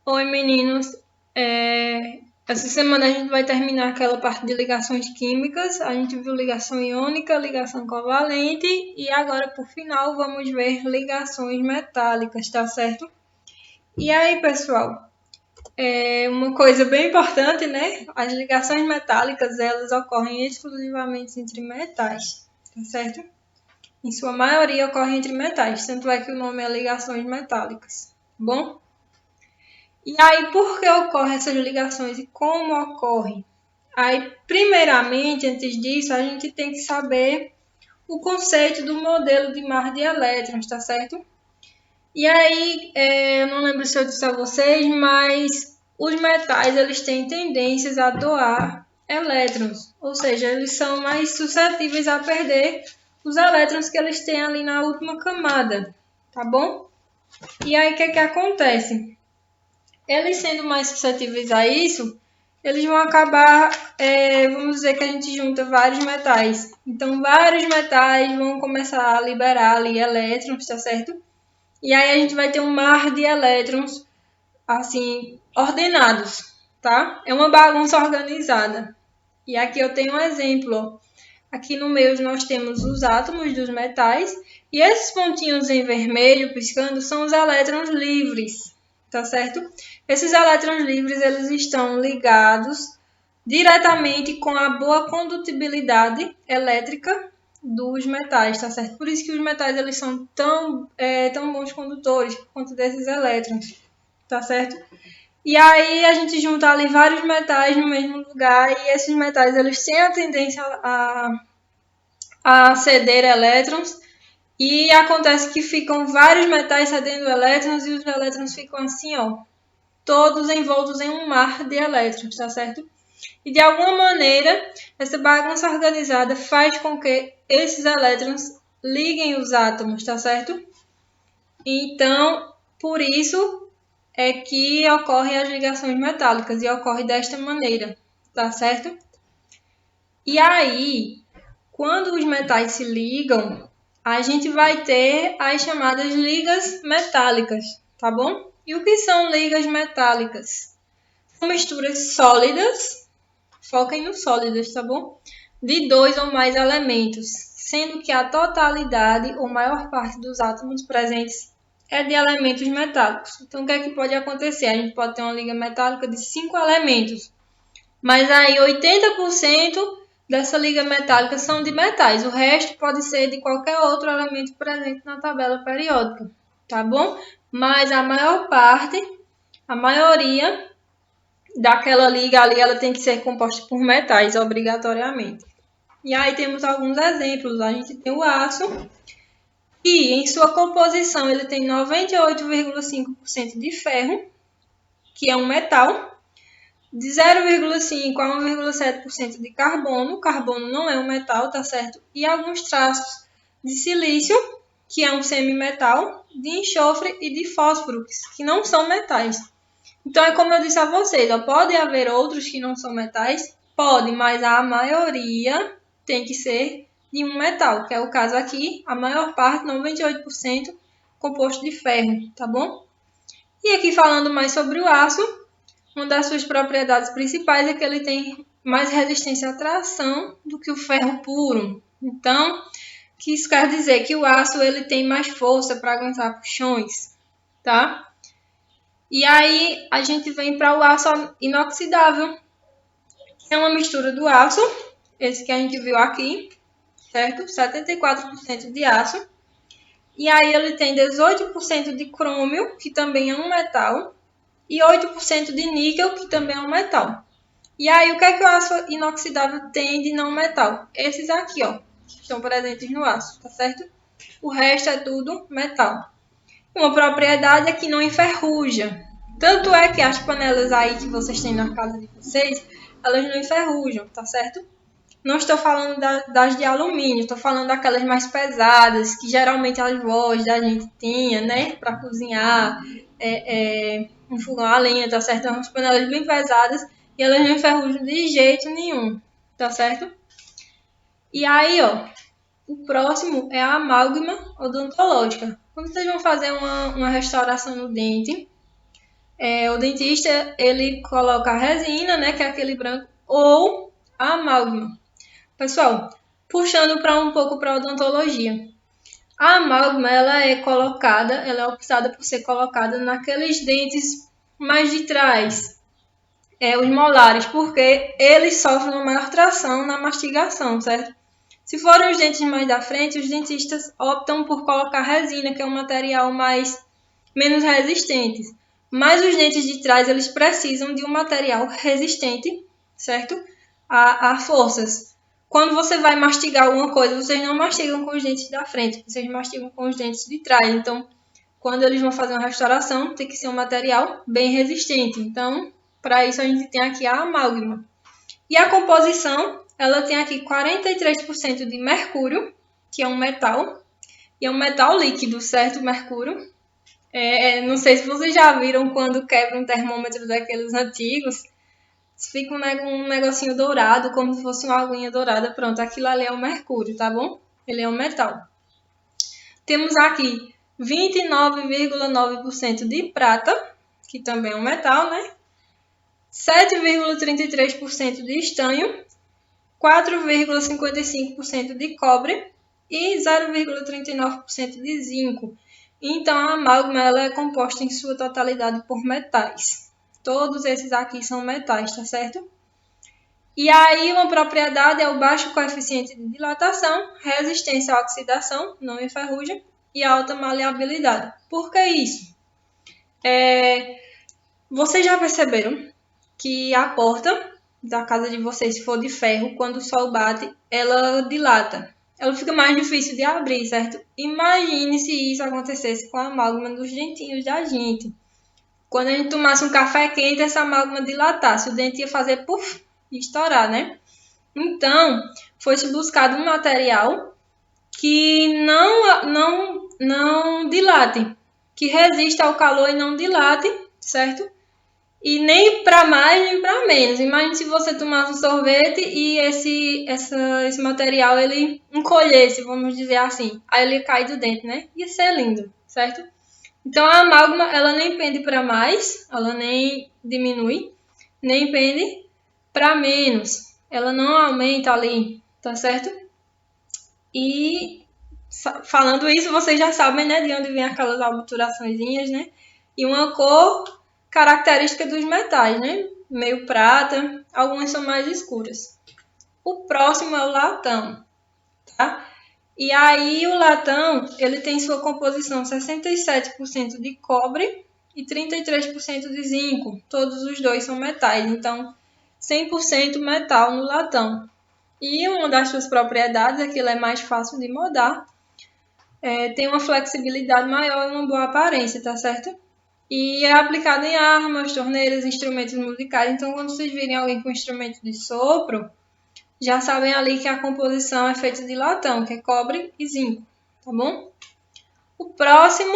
Oi, meninos. Essa semana a gente vai terminar aquela parte de ligações químicas. A gente viu ligação iônica, ligação covalente e agora, por final, vamos ver ligações metálicas, tá certo? E aí, pessoal, uma coisa bem importante, né? As ligações metálicas, elas ocorrem exclusivamente entre metais, tá certo? Em sua maioria ocorrem entre metais, tanto é que o nome é ligações metálicas, tá bom? E aí, por que ocorrem essas ligações e como ocorrem? Aí, primeiramente, antes disso, a gente tem que saber o conceito do modelo de mar de elétrons, tá certo? E aí, eu não lembro se eu disse a vocês, mas os metais eles têm tendências a doar elétrons, ou seja, eles são mais suscetíveis a perder os elétrons que eles têm ali na última camada, tá bom? E aí, o que acontece? Eles sendo mais suscetíveis a isso, eles vão acabar, vamos dizer que a gente junta vários metais. Então, vários metais vão começar a liberar ali elétrons, tá certo? E aí a gente vai ter um mar de elétrons, assim, ordenados, tá? É uma bagunça organizada. E aqui eu tenho um exemplo, ó. Aqui no meio nós temos os átomos dos metais e esses pontinhos em vermelho piscando são os elétrons livres, tá certo? Esses elétrons livres eles estão ligados diretamente com a boa condutibilidade elétrica dos metais, tá certo? Por isso que os metais eles são tão bons condutores por conta desses elétrons, tá certo? E aí a gente junta ali vários metais no mesmo lugar e esses metais eles têm a tendência a ceder elétrons e acontece que ficam vários metais cedendo elétrons e os elétrons ficam assim, ó, todos envoltos em um mar de elétrons, tá certo? E de alguma maneira, essa bagunça organizada faz com que esses elétrons liguem os átomos, tá certo? Então, por isso é que ocorrem as ligações metálicas e ocorre desta maneira, tá certo? E aí, quando os metais se ligam, a gente vai ter as chamadas ligas metálicas, tá bom? E o que são ligas metálicas? São misturas sólidas, foquem no sólidas, tá bom? De dois ou mais elementos, sendo que a totalidade ou maior parte dos átomos presentes é de elementos metálicos. Então, o que é que pode acontecer? A gente pode ter uma liga metálica de 5 elementos, mas aí 80% dessa liga metálica são de metais. O resto pode ser de qualquer outro elemento presente na tabela periódica, tá bom? Mas a maior parte, a maioria daquela liga ali, ela tem que ser composta por metais, obrigatoriamente. E aí temos alguns exemplos. A gente tem o aço, que em sua composição ele tem 98,5% de ferro, que é um metal, de 0,5 a 1,7% de carbono. Carbono não é um metal, tá certo? E alguns traços de silício, que é um semimetal, de enxofre e de fósforo, que não são metais. Então, é como eu disse a vocês, ó, pode haver outros que não são metais? Pode, mas a maioria tem que ser de um metal, que é o caso aqui, a maior parte, 98%, composto de ferro, tá bom? E aqui falando mais sobre o aço, uma das suas propriedades principais é que ele tem mais resistência à tração do que o ferro puro. Então, que isso quer dizer que o aço ele tem mais força para aguentar puxões, tá? E aí a gente vem para o aço inoxidável, que é uma mistura do aço, esse que a gente viu aqui, certo? 74% de aço. E aí ele tem 18% de crômio, que também é um metal, e 8% de níquel, que também é um metal. E aí, o que é que o aço inoxidável tem de não metal? Esses aqui, ó, que estão presentes no aço, tá certo? O resto é tudo metal. Uma propriedade é que não enferruja. Tanto é que as panelas aí que vocês têm na casa de vocês, elas não enferrujam, tá certo? Não estou falando das de alumínio, estou falando daquelas mais pesadas, que geralmente as vós da gente tinha, né? Para cozinhar, um fogão a lenha, tá certo? Umas panelas bem pesadas e elas não enferrujam de jeito nenhum, tá certo? E aí, ó, o próximo é a amálgama odontológica. Quando vocês vão fazer uma restauração no dente, O dentista, ele coloca a resina, né, que é aquele branco, ou a amálgama. Pessoal, puxando para um pouco para a odontologia. A amálgama, ela é optada por ser colocada naqueles dentes mais de trás, os molares, porque eles sofrem uma maior tração na mastigação, certo? Se forem os dentes mais da frente, os dentistas optam por colocar resina, que é um material menos resistente. Mas os dentes de trás, eles precisam de um material resistente, certo? A forças. Quando você vai mastigar alguma coisa, vocês não mastigam com os dentes da frente, vocês mastigam com os dentes de trás. Então, quando eles vão fazer uma restauração, tem que ser um material bem resistente. Então, para isso a gente tem aqui a amálgama. E a composição, ela tem aqui 43% de mercúrio, que é um metal, e é um metal líquido, certo? Mercúrio. Não sei se vocês já viram quando quebra um termômetro daqueles antigos, fica um negocinho dourado, como se fosse uma aguinha dourada. Pronto, aquilo ali é o mercúrio, tá bom? Ele é um metal. Temos aqui 29,9% de prata, que também é um metal, né? 7,33% de estanho, 4,55% de cobre e 0,39% de zinco. Então, a amálgama ela é composta em sua totalidade por metais. Todos esses aqui são metais, tá certo? E aí, uma propriedade é o baixo coeficiente de dilatação, resistência à oxidação, não enferruja, e alta maleabilidade. Por que isso? Vocês já perceberam que a porta da casa de vocês, se for de ferro, quando o sol bate, ela dilata. Ela fica mais difícil de abrir, certo? Imagine se isso acontecesse com a amálgama dos dentinhos da gente. Quando a gente tomasse um café quente, essa amálgama dilatasse, o dente ia fazer puff e estourar, né? Então, foi-se buscado um material que não dilate, que resista ao calor e não dilate, certo? E nem para mais nem para menos. Imagine se você tomasse um sorvete e esse material ele encolhesse, vamos dizer assim. Aí ele cai do dente, né? Ia ser lindo, certo? Então a amálgama ela nem pende para mais, ela nem diminui, nem pende para menos. Ela não aumenta ali, tá certo? E falando isso, vocês já sabem, né, de onde vem aquelas obturaçõezinhas, né? E uma cor característica dos metais, né? Meio prata, algumas são mais escuras. O próximo é o latão, tá? E aí o latão, ele tem sua composição 67% de cobre e 33% de zinco. Todos os dois são metais, então 100% metal no latão. E uma das suas propriedades é que ele é mais fácil de moldar, tem uma flexibilidade maior e uma boa aparência, tá certo? E é aplicado em armas, torneiras, instrumentos musicais. Então, quando vocês virem alguém com instrumento de sopro, já sabem ali que a composição é feita de latão, que é cobre e zinco, tá bom? O próximo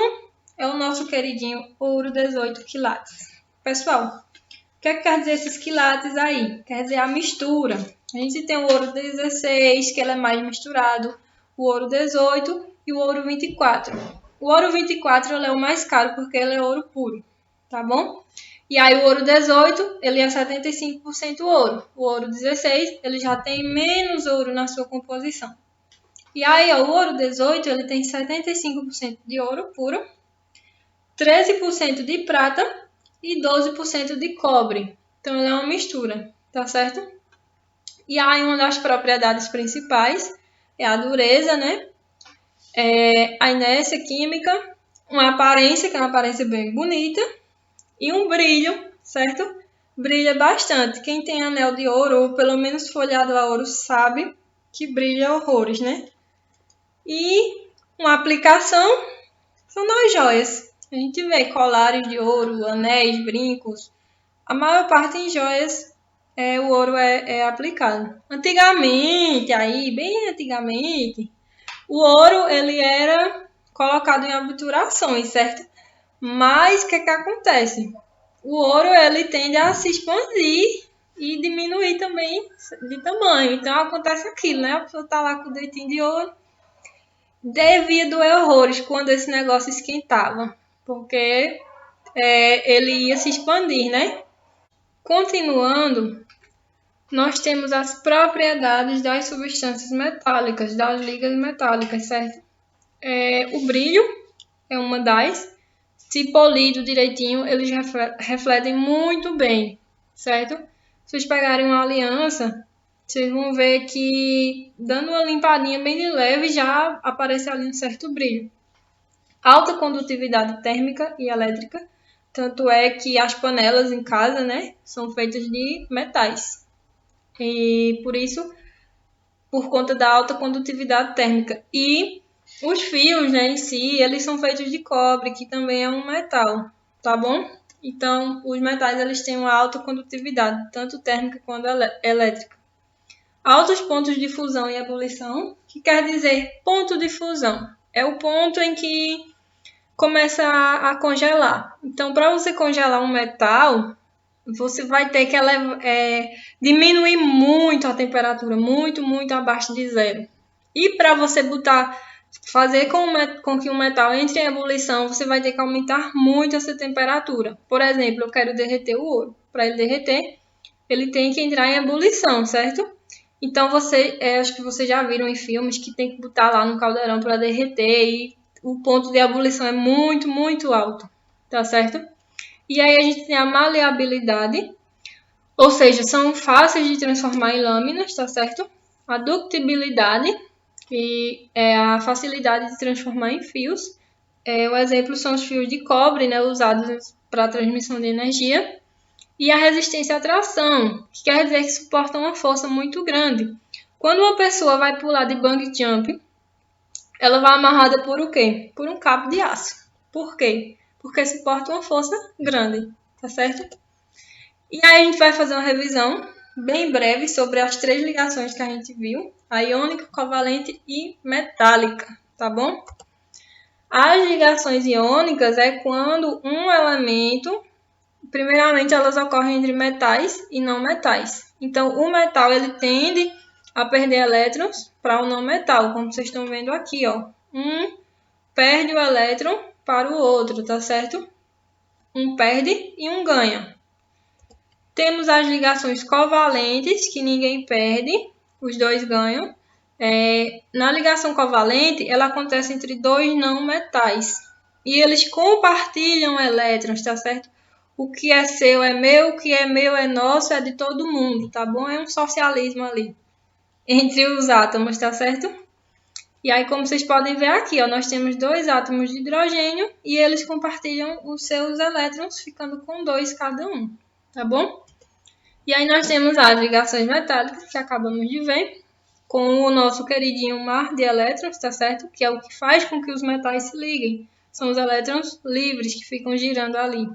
é o nosso queridinho ouro 18 quilates. Pessoal, o que é que quer dizer esses quilates aí? Quer dizer a mistura. A gente tem o ouro 16, que ele é mais misturado, o ouro 18 e o ouro 24. O ouro 24 ele é o mais caro porque ele é ouro puro, tá bom? E aí o ouro 18, ele é 75% ouro. O ouro 16, ele já tem menos ouro na sua composição. E aí ó, o ouro 18, ele tem 75% de ouro puro, 13% de prata e 12% de cobre. Então ele é uma mistura, tá certo? E aí uma das propriedades principais é a dureza, né? A inércia química, uma aparência, que é uma aparência bem bonita, e um brilho, certo? Brilha bastante. Quem tem anel de ouro, ou pelo menos folhado a ouro, sabe que brilha horrores, né? E uma aplicação são nas joias. A gente vê colares de ouro, anéis, brincos. A maior parte em joias o ouro é aplicado. Antigamente, bem antigamente, o ouro ele era colocado em obturações, certo? Mas o que acontece? O ouro ele tende a se expandir e diminuir também de tamanho. Então acontece aquilo, né? A pessoa tá lá com o dentinho de ouro, devia doer horrores quando esse negócio esquentava, porque ele ia se expandir, né? Continuando, nós temos as propriedades das substâncias metálicas, das ligas metálicas, certo? O brilho é uma das. Se polido direitinho, eles refletem muito bem, certo? Se vocês pegarem uma aliança, vocês vão ver que, dando uma limpadinha bem de leve, já aparece ali um certo brilho. Alta condutividade térmica e elétrica, tanto é que as panelas em casa, né, são feitas de metais. E por isso, por conta da alta condutividade térmica. E os fios, né, em si, eles são feitos de cobre, que também é um metal, tá bom? Então, os metais eles têm uma alta condutividade, tanto térmica quanto elétrica. Altos pontos de fusão e ebulição, que quer dizer ponto de fusão. É o ponto em que começa a congelar. Então, para você congelar um metal, você vai ter que diminuir muito a temperatura, muito abaixo de zero. E para você fazer com que o metal entre em ebulição, você vai ter que aumentar muito essa temperatura. Por exemplo, eu quero derreter o ouro. Para ele derreter, ele tem que entrar em ebulição, certo? Então, acho que vocês já viram em filmes que tem que botar lá no caldeirão para derreter e o ponto de ebulição é muito alto, tá certo? E aí a gente tem a maleabilidade, ou seja, são fáceis de transformar em lâminas, tá certo? A ductibilidade, que é a facilidade de transformar em fios. O exemplo são os fios de cobre, né, usados para a transmissão de energia. E a resistência à tração, que quer dizer que suporta uma força muito grande. Quando uma pessoa vai pular de bungee jump, ela vai amarrada por o quê? Por um cabo de aço. Por quê? Porque suporta uma força grande, tá certo? E aí a gente vai fazer uma revisão bem breve sobre as 3 ligações que a gente viu, a iônica, covalente e metálica, tá bom? As ligações iônicas é quando um elemento, primeiramente elas ocorrem entre metais e não metais. Então o metal ele tende a perder elétrons para o não metal, como vocês estão vendo aqui, ó. Um perde o elétron para o outro, tá certo? Um perde e um ganha. Temos as ligações covalentes, que ninguém perde, os dois ganham. Na ligação covalente, ela acontece entre 2 não metais. E eles compartilham elétrons, tá certo? O que é seu é meu, o que é meu é nosso, é de todo mundo, tá bom? É um socialismo ali, entre os átomos, tá certo? E aí, como vocês podem ver aqui, ó, nós temos 2 átomos de hidrogênio e eles compartilham os seus elétrons, ficando com 2 cada um, tá bom? E aí nós temos as ligações metálicas, que acabamos de ver, com o nosso queridinho mar de elétrons, tá certo? Que é o que faz com que os metais se liguem. São os elétrons livres que ficam girando ali.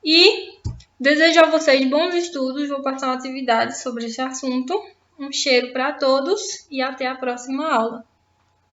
E desejo a vocês bons estudos, vou passar uma atividade sobre esse assunto. Um cheiro para todos e até a próxima aula.